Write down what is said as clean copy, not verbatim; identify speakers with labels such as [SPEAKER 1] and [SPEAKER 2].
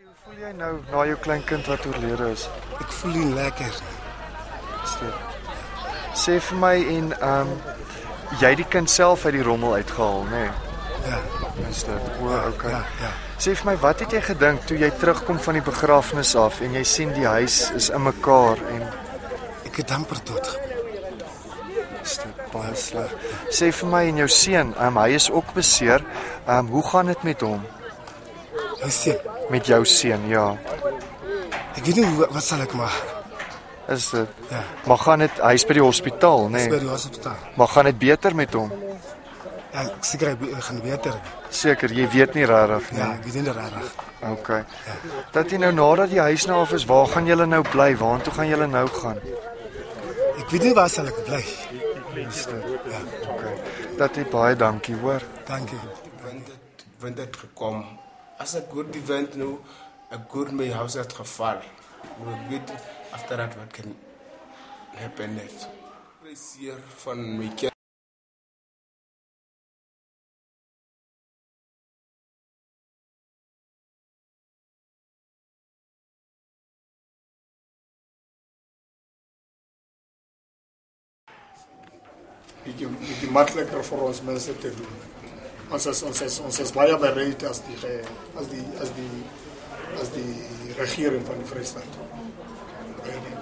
[SPEAKER 1] Hoe voel jy nou na jou kleinkind wat oorlede is?
[SPEAKER 2] Ek voel nie lekker.
[SPEAKER 1] Sê vir my en jy het die kind self uit die rommel uitgehaal, nê?
[SPEAKER 2] Ja.
[SPEAKER 1] Is dit? Okay.
[SPEAKER 2] Ja.
[SPEAKER 1] Sê vir my, wat het jy gedink toe jy terugkom van die begrafnis af en jy sien die huis is in mekaar en
[SPEAKER 2] Ek het amper dood.
[SPEAKER 1] is dit baie sleg. Sê vir my en jou seun, hy is ook beseer. Hoe gaan dit met hom?
[SPEAKER 2] Hy sê,
[SPEAKER 1] Met jou seun, ja.
[SPEAKER 2] ek weet nie wat sal ek maak.
[SPEAKER 1] Is dit?
[SPEAKER 2] Ja.
[SPEAKER 1] Maar gaan dit hy's by die hospitaal, nê?
[SPEAKER 2] Dis by die hospitaal.
[SPEAKER 1] Maar gaan dit beter met hom?
[SPEAKER 2] Ja, ek seker ek gaan beter.
[SPEAKER 1] Seker, jy weet nie regtig nie.
[SPEAKER 2] Ja, ek weet nie regtig.
[SPEAKER 1] Okay. Dat jy nou nadat die huis nou af is, waar gaan julle nou bly? Waartoe gaan julle nou gaan?
[SPEAKER 2] Ek weet nie waar sal ek bly.
[SPEAKER 1] Is dit? Ja, okay. Dat jy baie dankie, hoor.
[SPEAKER 2] Dankie.
[SPEAKER 3] Wind het gekom. As ek goed die wind nou, ek goed my huis het geval. Ek weet after that what can happen next. Plezier van my kind.
[SPEAKER 4] Bietjie makliker vir ons mense te doen. Ons is baie bereid as die regering van die Vrystaat. Baie dankie.